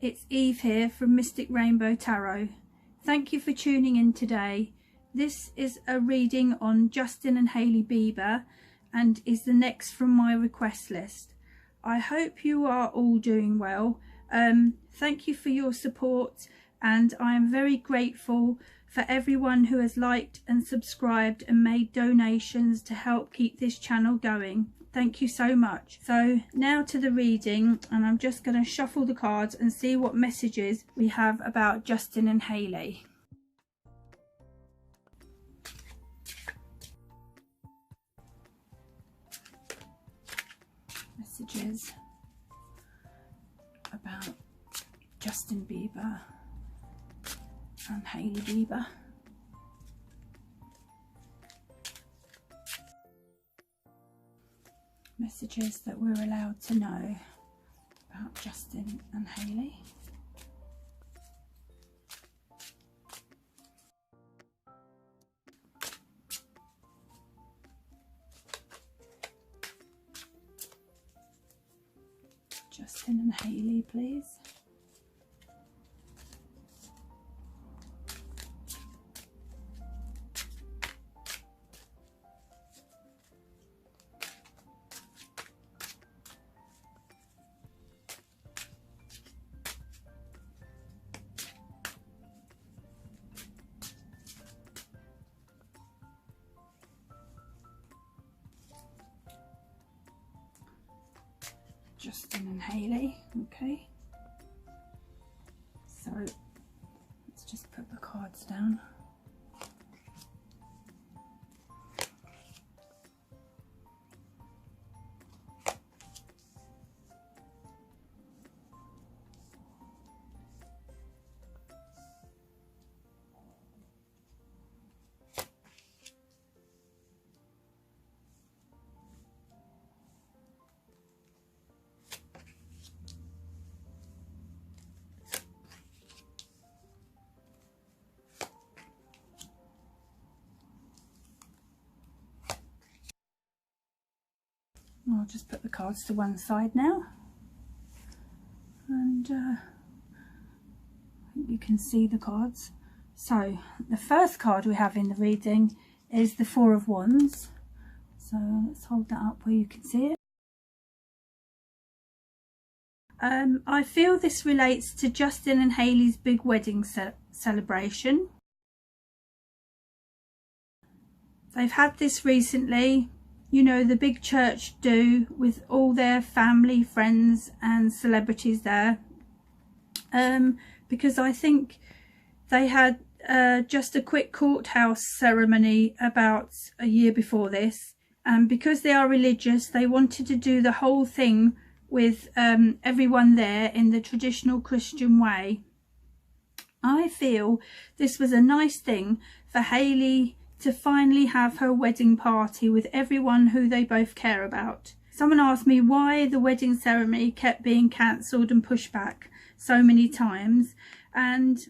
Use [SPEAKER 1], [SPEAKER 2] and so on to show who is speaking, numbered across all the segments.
[SPEAKER 1] it's Eve here from Mystic Rainbow Tarot. Thank you for tuning in today. This is a reading on Justin and Hailey Bieber and is the next from my request list. I hope you are all doing well. Thank you for your support, and I am very grateful for everyone who has liked and subscribed and made donations to help keep this channel going. Thank you so much. So now to the reading, and I'm just going to shuffle the cards and see what messages we have about Justin and Hailey. Messages about Justin Bieber and Hailey Bieber. Messages that we're allowed to know about Justin and Hailey. Justin and Hailey, please. Justin and Hailey, okay. So let's just put the cards down. I'll just put the cards to one side now, and I think you can see the cards. So the first card we have in the reading is the Four of Wands. So let's hold that up where you can see it. I feel this relates to Justin and Hailey's big wedding celebration. They've had this recently. You know, the big church do, with all their family, friends and celebrities there. Because I think they had just a quick courthouse ceremony about a year before this. And because they are religious, they wanted to do the whole thing with everyone there in the traditional Christian way. I feel this was a nice thing for Hailey to finally have her wedding party with everyone who they both care about. Someone asked me why the wedding ceremony kept being cancelled and pushed back so many times, and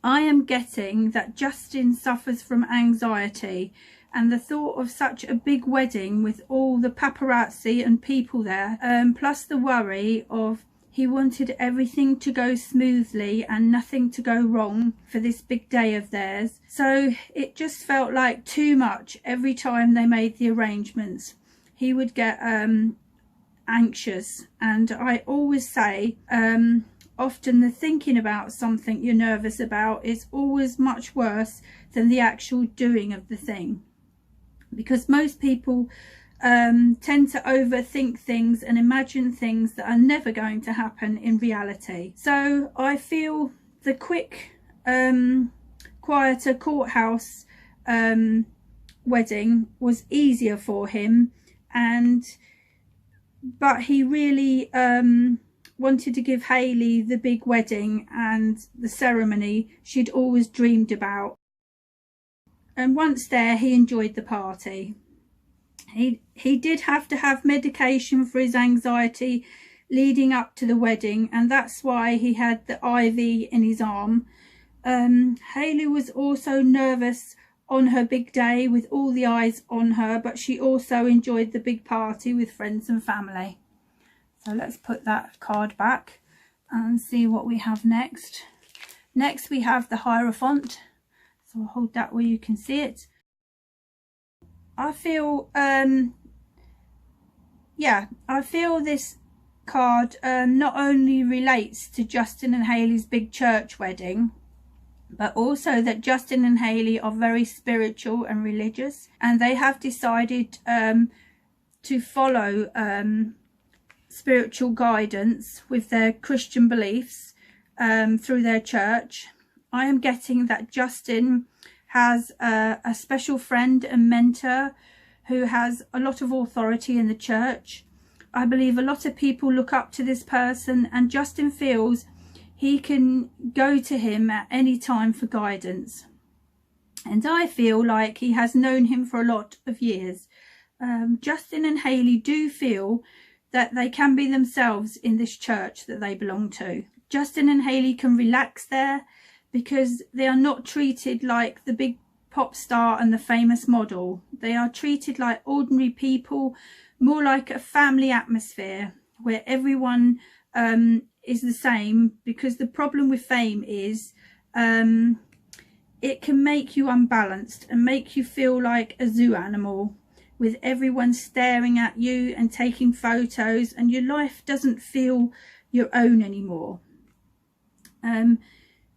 [SPEAKER 1] I am getting that Justin suffers from anxiety, and the thought of such a big wedding with all the paparazzi and people there, plus the worry of he wanted everything to go smoothly and nothing to go wrong for this big day of theirs. So it just felt like too much every time they made the arrangements. He would get anxious, and I always say often the thinking about something you're nervous about is always much worse than the actual doing of the thing, because most people tend to overthink things and imagine things that are never going to happen in reality. So I feel the quick quieter courthouse wedding was easier for him, but he really wanted to give Hailey the big wedding and the ceremony she'd always dreamed about. And once there, he enjoyed the party. He did have to have medication for his anxiety leading up to the wedding, and that's why he had the IV in his arm. Hailey was also nervous on her big day with all the eyes on her, but she also enjoyed the big party with friends and family. So let's put that card back. and see what we have next. Next we have the Hierophant, so I'll hold that where you can see it. I feel I feel this card not only relates to Justin and Hailey's big church wedding, but also that Justin and Hailey are very spiritual and religious, and they have decided to follow spiritual guidance with their Christian beliefs through their church. I am getting that Justin has a special friend and mentor who has a lot of authority in the church. I believe a lot of people look up to this person, and Justin feels he can go to him at any time for guidance. And I feel like he has known him for a lot of years. Justin and Hailey do feel that they can be themselves in this church that they belong to. Justin and Hailey can relax there because they are not treated like the big pop star and the famous model. They are treated like ordinary people, more like a family atmosphere where everyone is the same, because the problem with fame is it can make you unbalanced and make you feel like a zoo animal, with everyone staring at you and taking photos, and your life doesn't feel your own anymore.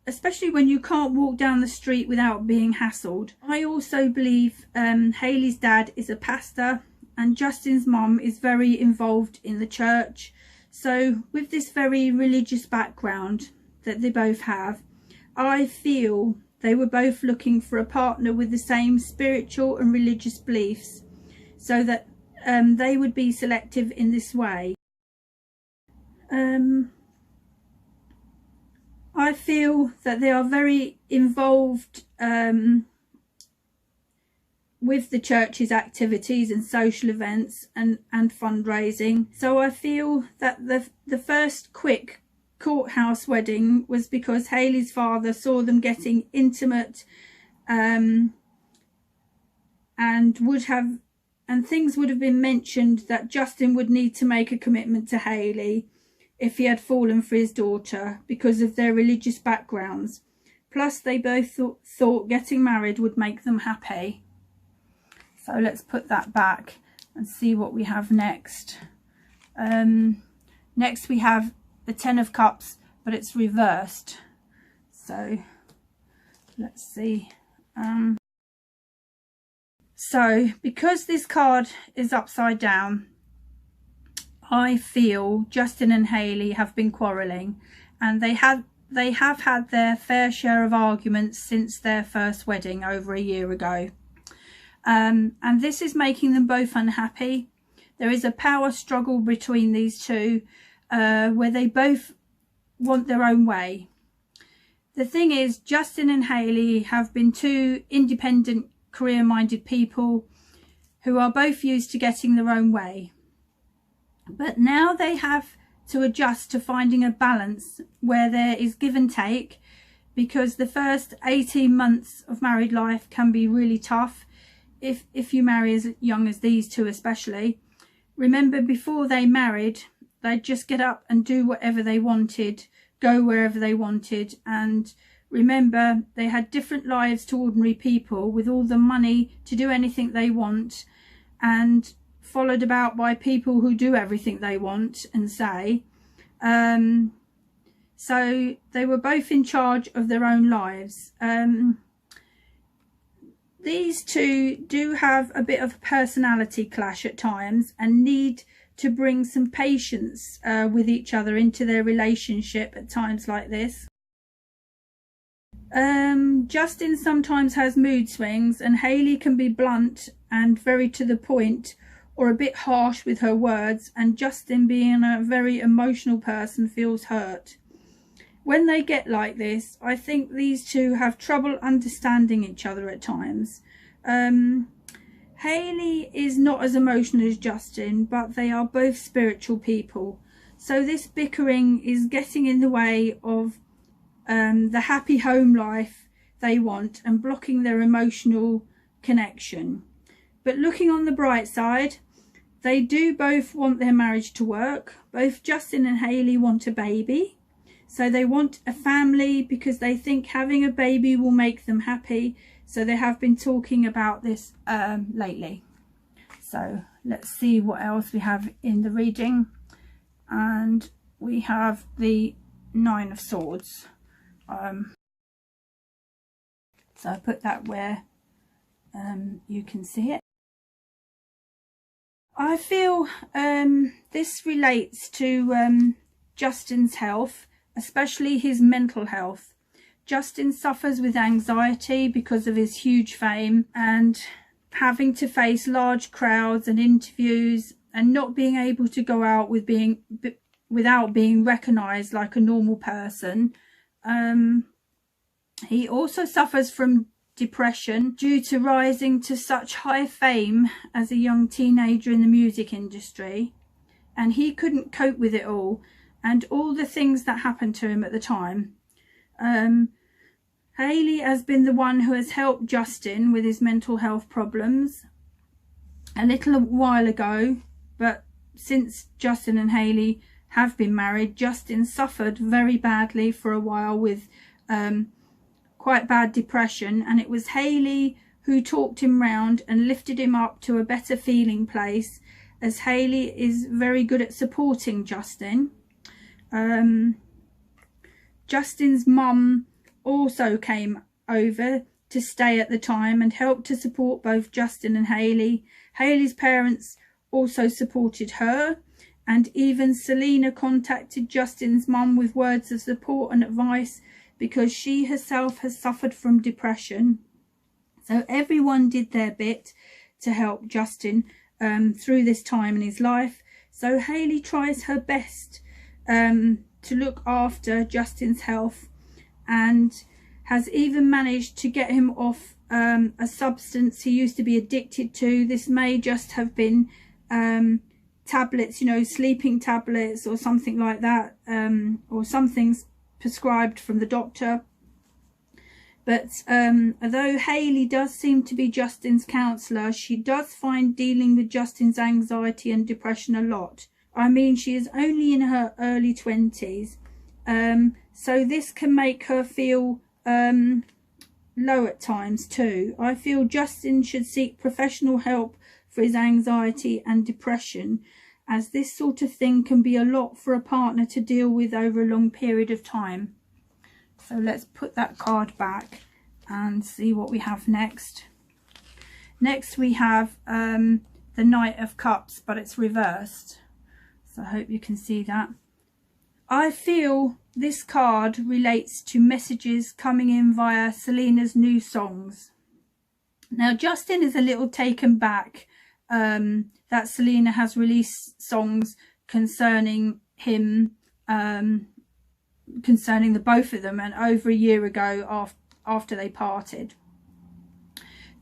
[SPEAKER 1] Especially when you can't walk down the street without being hassled. I also believe Hailey's dad is a pastor, and Justin's mum is very involved in the church. So with this very religious background that they both have, I feel they were both looking for a partner with the same spiritual and religious beliefs, so that they would be selective in this way. I feel that they are very involved with the church's activities and social events and fundraising. So I feel that the first quick courthouse wedding was because Hailey's father saw them getting intimate, and things would have been mentioned that Justin would need to make a commitment to Hailey if he had fallen for his daughter because of their religious backgrounds. Plus they both thought getting married would make them happy. So let's put that back and see what we have next. Next we have the Ten of Cups, but it's reversed. So let's see. So because this card is upside down, I feel Justin and Hailey have been quarrelling, and they have had their fair share of arguments since their first wedding over a year ago. And this is making them both unhappy. There is a power struggle between these two, where they both want their own way. The thing is, Justin and Hailey have been two independent, career-minded people who are both used to getting their own way. But now they have to adjust to finding a balance where there is give and take, because the first 18 months of married life can be really tough if you marry as young as these two especially. Remember, before they married, they'd just get up and do whatever they wanted, go wherever they wanted, and remember, they had different lives to ordinary people with all the money to do anything they want, and followed about by people who do everything they want and say. So they were both in charge of their own lives. These two do have a bit of a personality clash at times and need to bring some patience with each other into their relationship at times like this. Justin sometimes has mood swings, and Hailey can be blunt and very to the point, or a bit harsh with her words, and Justin, being a very emotional person, feels hurt. When they get like this, I think these two have trouble understanding each other at times. Hailey is not as emotional as Justin, but they are both spiritual people. So this bickering is getting in the way of the happy home life they want and blocking their emotional connection. But looking on the bright side, they do both want their marriage to work. Both Justin and Hailey want a baby. So they want a family because they think having a baby will make them happy. So they have been talking about this lately. So let's see what else we have in the reading. And we have the Nine of Swords. So I put that where you can see it. I feel this relates to Justin's health, especially his mental health. Justin suffers with anxiety because of his huge fame and having to face large crowds and interviews and not being able to go out without being recognised like a normal person. He also suffers from depression due to rising to such high fame as a young teenager in the music industry, and he couldn't cope with it all and all the things that happened to him at the time. Hailey has been the one who has helped Justin with his mental health problems a little while ago, but since Justin and Hailey have been married, Justin suffered very badly for a while with quite bad depression, and it was Hailey who talked him round and lifted him up to a better feeling place, as Hailey is very good at supporting Justin. Justin's mum also came over to stay at the time and helped to support both Justin and Hailey. Hailey's parents also supported her, and even Selena contacted Justin's mum with words of support and advice because she herself has suffered from depression. So everyone did their bit to help Justin through this time in his life. So Hailey tries her best to look after Justin's health, and has even managed to get him off a substance he used to be addicted to. This may just have been tablets, you know, sleeping tablets or something like that, or something's prescribed from the doctor. But although Hailey does seem to be Justin's counsellor, she does find dealing with Justin's anxiety and depression a lot. I mean, she is only in her early 20s, so this can make her feel low at times too. I feel Justin should seek professional help for his anxiety and depression, as this sort of thing can be a lot for a partner to deal with over a long period of time. So let's put that card back and see what we have next. Next we have the Knight of Cups, but it's reversed. So I hope you can see that. I feel this card relates to messages coming in via Selena's new songs. Now Justin is a little taken back that Selena has released songs concerning him, concerning the both of them, and over a year ago after they parted.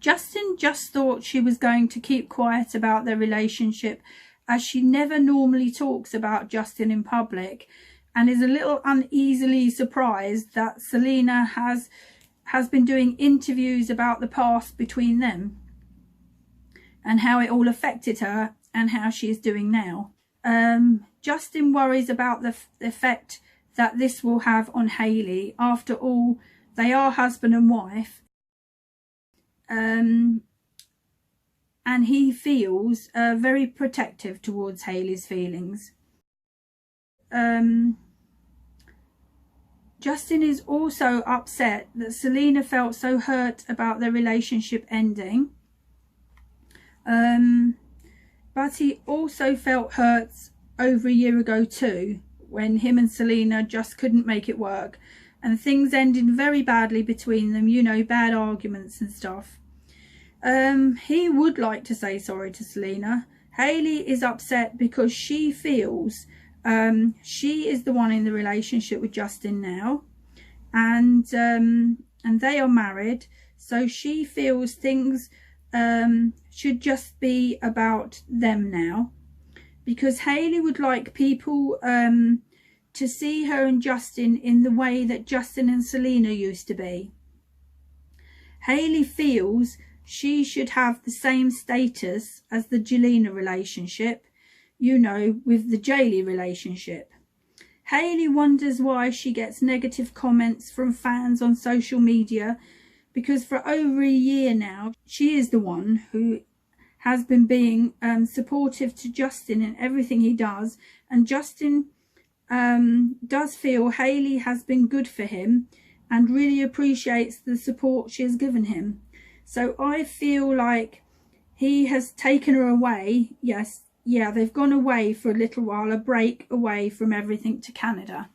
[SPEAKER 1] Justin just thought she was going to keep quiet about their relationship, as she never normally talks about Justin in public, and is a little uneasily surprised that Selena has been doing interviews about the past between them and how it all affected her and how she is doing now. Justin worries about the effect that this will have on Hailey. After all, they are husband and wife, and he feels very protective towards Hailey's feelings. Justin is also upset that Selena felt so hurt about their relationship ending, but he also felt hurt over a year ago too, when him and Selena just couldn't make it work and things ended very badly between them, you know, bad arguments and stuff. He would like to say sorry to Selena. Hailey is upset because she feels she is the one in the relationship with Justin now, and they are married, so she feels things should just be about them now, because Hailey would like people to see her and Justin in the way that Justin and Selena used to be. Hailey feels she should have the same status as the Jelena relationship, you know, with the Jaylee relationship. Hailey wonders why she gets negative comments from fans on social media, because for over a year now, she is the one who has been being supportive to Justin in everything he does. And Justin does feel Hailey has been good for him and really appreciates the support she has given him. So I feel like he has taken her away. Yes, yeah, they've gone away for a little while, a break away from everything to Canada.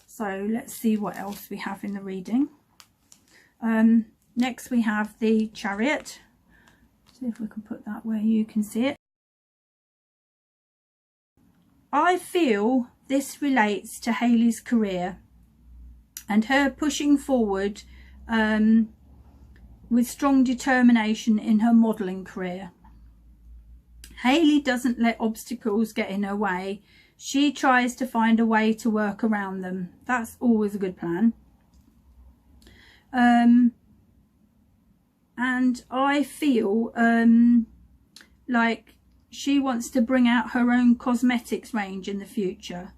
[SPEAKER 1] So let's see what else we have in the reading. Next we have the Chariot. See if we can put that where you can see it. I feel this relates to Hailey's career and her pushing forward with strong determination in her modelling career. Hailey doesn't let obstacles get in her way. She tries to find a way to work around them. That's always a good plan. And I feel like she wants to bring out her own cosmetics range in the future.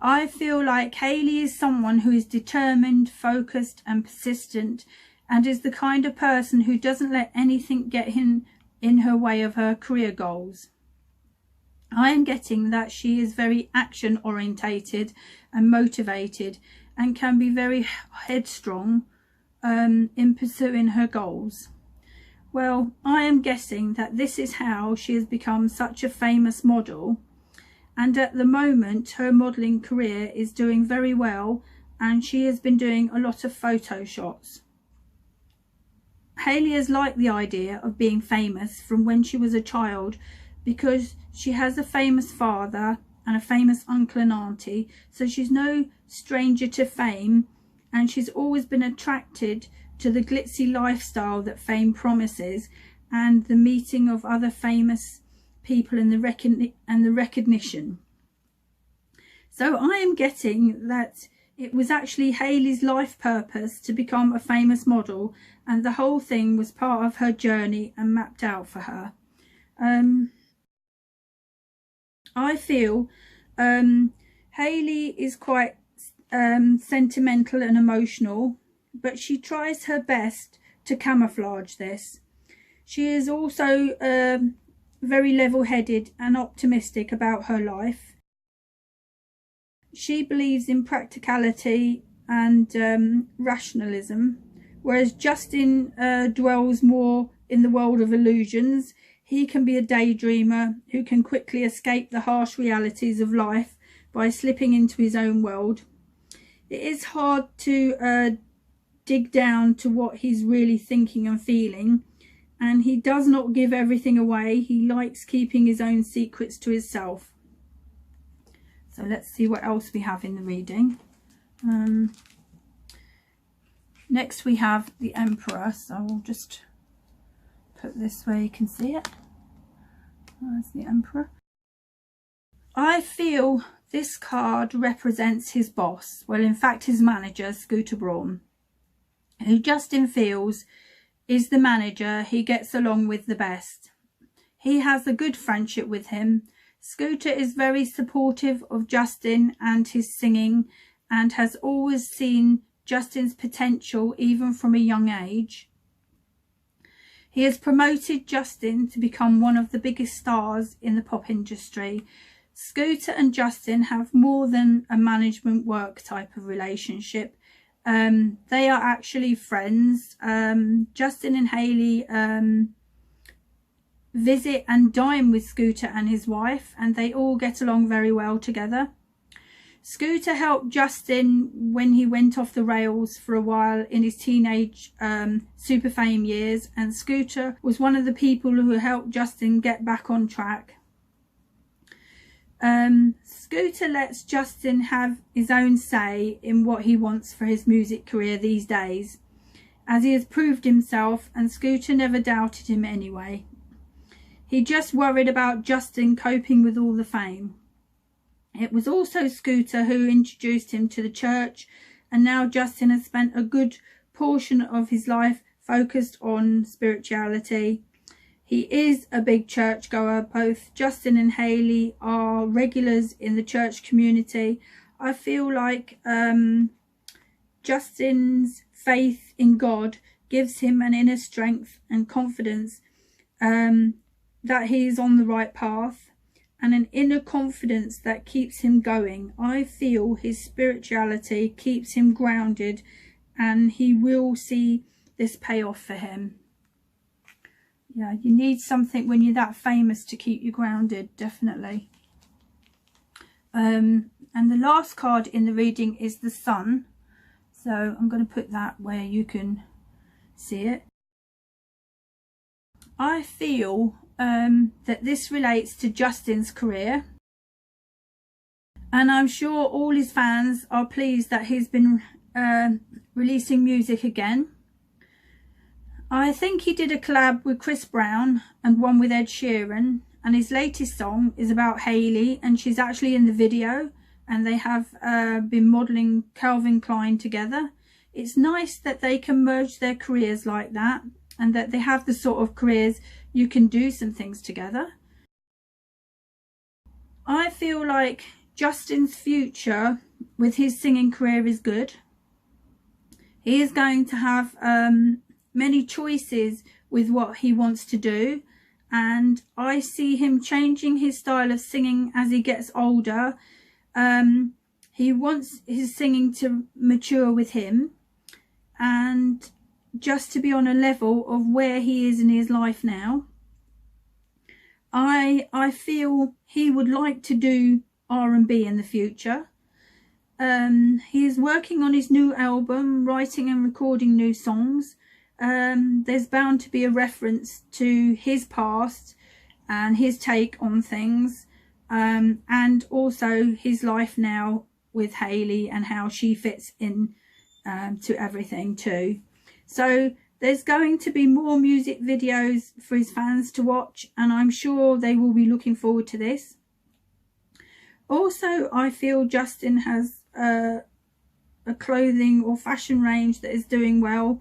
[SPEAKER 1] I feel like Hailey is someone who is determined, focused and persistent, and is the kind of person who doesn't let anything get in her way of her career goals. I am getting that she is very action orientated and motivated and can be very headstrong in pursuing her goals. Well, I am guessing that this is how she has become such a famous model, and at the moment her modelling career is doing very well and she has been doing a lot of photo shots. Hailey has liked the idea of being famous from when she was a child because she has a famous father and a famous uncle and auntie, so she's no stranger to fame, and she's always been attracted to the glitzy lifestyle that fame promises and the meeting of other famous people and the recognition. So I am getting that it was actually Hailey's life purpose to become a famous model, and the whole thing was part of her journey and mapped out for her. I feel Hailey is quite sentimental and emotional, but she tries her best to camouflage this. She is also very level-headed and optimistic about her life. She believes in practicality and rationalism, whereas Justin dwells more in the world of illusions. He can be a daydreamer who can quickly escape the harsh realities of life by slipping into his own world. It is hard to dig down to what he's really thinking and feeling, and he does not give everything away. He likes keeping his own secrets to himself. So let's see what else we have in the reading. Next we have the Emperor, so I'll just put this where you can see it. There's the Emperor. I feel this card represents his boss, well in fact his manager, Scooter Braun, who Justin feels is the manager he gets along with the best. He has a good friendship with him. Scooter is very supportive of Justin and his singing and has always seen Justin's potential even from a young age. He has promoted Justin to become one of the biggest stars in the pop industry. Scooter and Justin have more than a management work type of relationship. They are actually friends. Justin and Hailey visit and dine with Scooter and his wife, and they all get along very well together. Scooter helped Justin when he went off the rails for a while in his teenage super fame years, and Scooter was one of the people who helped Justin get back on track. Scooter lets Justin have his own say in what he wants for his music career these days, as he has proved himself, and Scooter never doubted him anyway. He just worried about Justin coping with all the fame. It was also Scooter who introduced him to the church, and now Justin has spent a good portion of his life focused on spirituality. He is a big churchgoer. Both Justin and Hailey are regulars in the church community. I feel like Justin's faith in God gives him an inner strength and confidence that he is on the right path, and an inner confidence that keeps him going. I feel his spirituality keeps him grounded, and he will see this pay off for him. Yeah, you need something when you're that famous to keep you grounded, definitely. And the last card in the reading is the Sun. So I'm going to put that where you can see it. I feel that this relates to Justin's career. And I'm sure all his fans are pleased that he's been releasing music again. I think he did a collab with Chris Brown and one with Ed Sheeran, and his latest song is about Hailey, and she's actually in the video, and they have been modelling Calvin Klein together. It's nice that they can merge their careers like that, and that they have the sort of careers you can do some things together. I feel like Justin's future with his singing career is good. He is going to have many choices with what he wants to do, and I see him changing his style of singing as he gets older. He wants his singing to mature with him, and just to be on a level of where he is in his life now. I feel he would like to do R&B in the future. He is working on his new album, writing and recording new songs. There's bound to be a reference to his past and his take on things, and also his life now with Hailey and how she fits in to everything too. So there's going to be more music videos for his fans to watch, and I'm sure they will be looking forward to this. Also, I feel Justin has a clothing or fashion range that is doing well,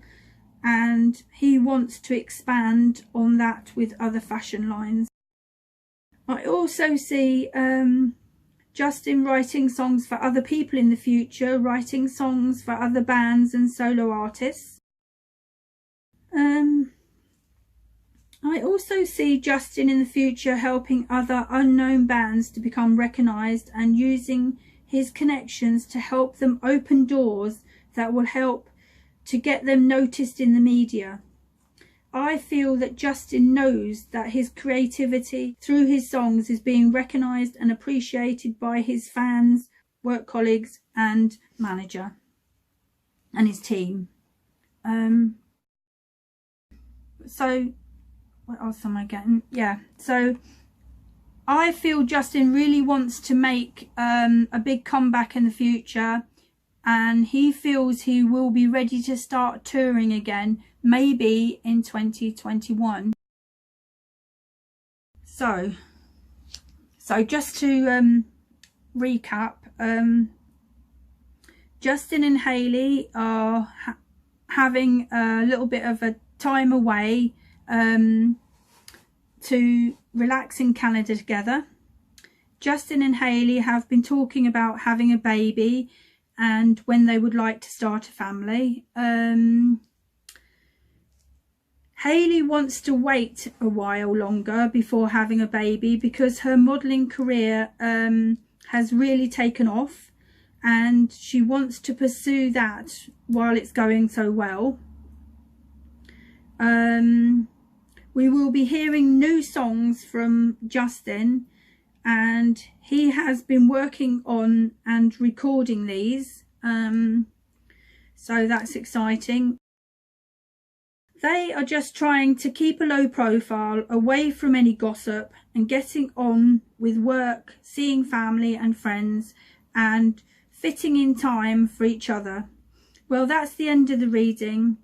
[SPEAKER 1] and he wants to expand on that with other fashion lines. I also see Justin writing songs for other people in the future, writing songs for other bands and solo artists. I also see Justin in the future helping other unknown bands to become recognised and using his connections to help them open doors that will help to get them noticed in the media. I feel that Justin knows that his creativity through his songs is being recognised and appreciated by his fans, work colleagues and manager and his team. So what else am I getting? Yeah, so I feel Justin really wants to make a big comeback in the future, and he feels he will be ready to start touring again, maybe in 2021. So just to recap, Justin and Hailey are having a little bit of a time away to relax in Canada together. Justin and Hailey have been talking about having a baby and when they would like to start a family. Hailey wants to wait a while longer before having a baby because her modelling career has really taken off, and she wants to pursue that while it's going so well. We will be hearing new songs from Justin, and he has been working on and recording these, so that's exciting. They are just trying to keep a low profile, away from any gossip, and getting on with work, seeing family and friends, and fitting in time for each other. Well, that's the end of the reading.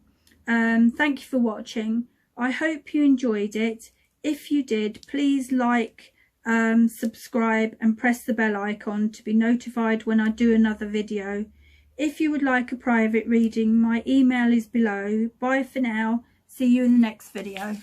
[SPEAKER 1] Thank you for watching. I hope you enjoyed it. If you did, please like, subscribe and press the bell icon to be notified when I do another video. If you would like a private reading, my email is below. Bye for now. See you in the next video.